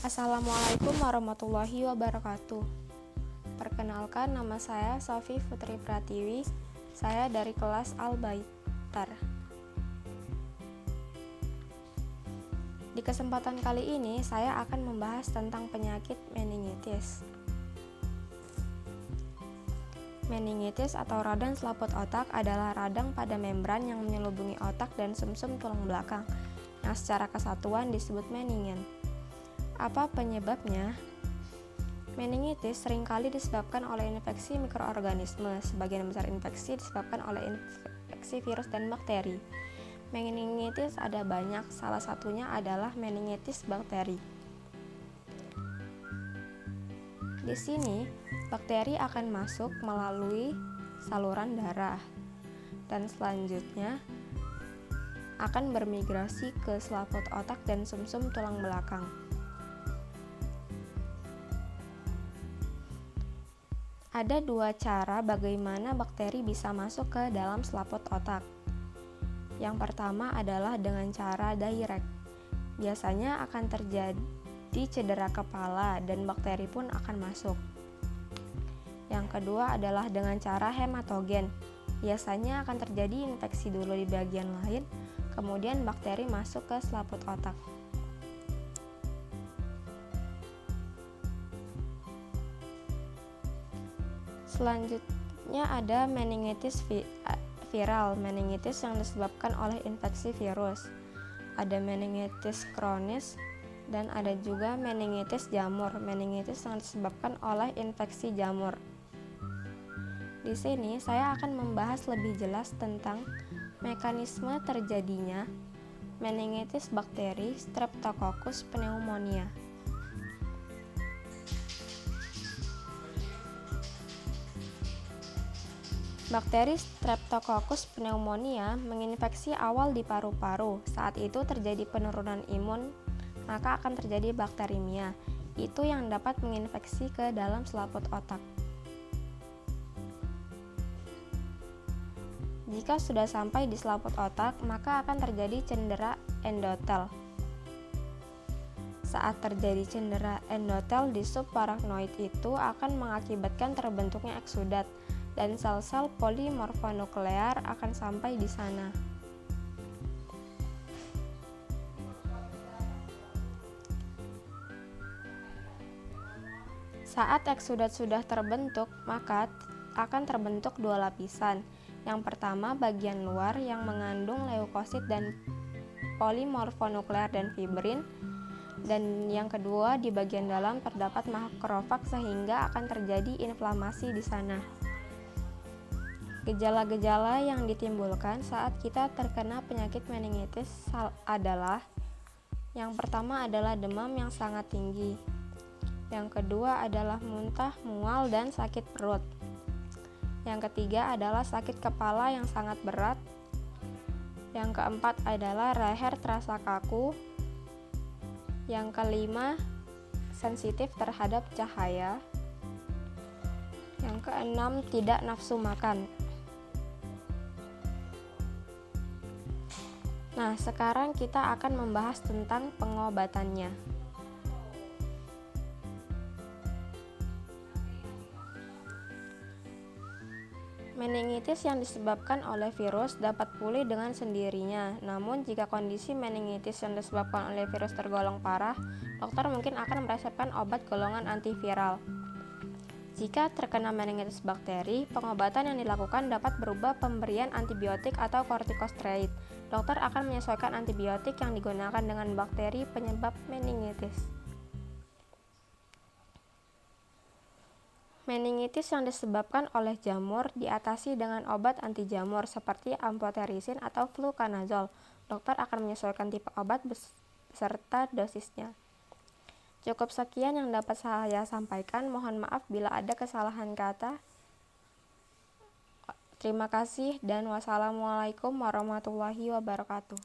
Assalamualaikum warahmatullahi wabarakatuh. Perkenalkan, nama saya Sofi Putri Pratiwi. Saya dari kelas Al-Baitar. Di kesempatan kali ini, saya akan membahas tentang penyakit meningitis. Meningitis atau radang selaput otak adalah radang pada membran yang menyelubungi otak dan sumsum tulang belakang, yang secara kesatuan disebut meningen. Apa penyebabnya? Meningitis seringkali disebabkan oleh infeksi mikroorganisme. Sebagian besar infeksi disebabkan oleh infeksi virus dan bakteri. Meningitis ada banyak, salah satunya adalah meningitis bakteri. Di sini, bakteri akan masuk melalui saluran darah dan selanjutnya akan bermigrasi ke selaput otak dan sumsum tulang belakang. Ada dua cara bagaimana bakteri bisa masuk ke dalam selaput otak. Yang pertama adalah dengan cara direct. Biasanya akan terjadi cedera kepala dan bakteri pun akan masuk. Yang kedua adalah dengan cara hematogen. Biasanya akan terjadi infeksi dulu di bagian lain, kemudian bakteri masuk ke selaput otak. Selanjutnya ada meningitis viral, meningitis yang disebabkan oleh infeksi virus. Ada meningitis kronis dan ada juga meningitis jamur, meningitis yang disebabkan oleh infeksi jamur. Di sini saya akan membahas lebih jelas tentang mekanisme terjadinya meningitis bakteri Streptococcus pneumonia. Bakteri Streptococcus pneumonia menginfeksi awal di paru-paru. Saat itu terjadi penurunan imun, maka akan terjadi bakteremia. Itu yang dapat menginfeksi ke dalam selaput otak. Jika sudah sampai di selaput otak, maka akan terjadi cedera endotel. Saat terjadi cedera endotel di subarachnoid itu akan mengakibatkan terbentuknya eksudat dan sel-sel polimorfonuklear akan sampai di sana. Saat eksudat sudah terbentuk, maka akan terbentuk dua lapisan. Yang pertama bagian luar yang mengandung leukosit dan polimorfonuklear dan fibrin, dan yang kedua di bagian dalam terdapat makrofag sehingga akan terjadi inflamasi di sana. Gejala-gejala yang ditimbulkan saat kita terkena penyakit meningitis adalah: yang pertama adalah demam yang sangat tinggi. Yang kedua adalah muntah, mual, dan sakit perut. Yang ketiga adalah sakit kepala yang sangat berat. Yang keempat adalah leher terasa kaku. Yang kelima, sensitif terhadap cahaya. Yang keenam, tidak nafsu makan. Nah, sekarang kita akan membahas tentang pengobatannya. Meningitis yang disebabkan oleh virus dapat pulih dengan sendirinya. Namun, jika kondisi meningitis yang disebabkan oleh virus tergolong parah, dokter mungkin akan meresepkan obat golongan antiviral. Jika terkena meningitis bakteri, pengobatan yang dilakukan dapat berupa pemberian antibiotik atau kortikosteroid. Dokter akan menyesuaikan antibiotik yang digunakan dengan bakteri penyebab meningitis. Meningitis yang disebabkan oleh jamur diatasi dengan obat anti jamur seperti amphotericin atau fluconazole. Dokter akan menyesuaikan tipe obat beserta dosisnya. Cukup sekian yang dapat saya sampaikan. Mohon maaf bila ada kesalahan kata. Terima kasih dan wassalamualaikum warahmatullahi wabarakatuh.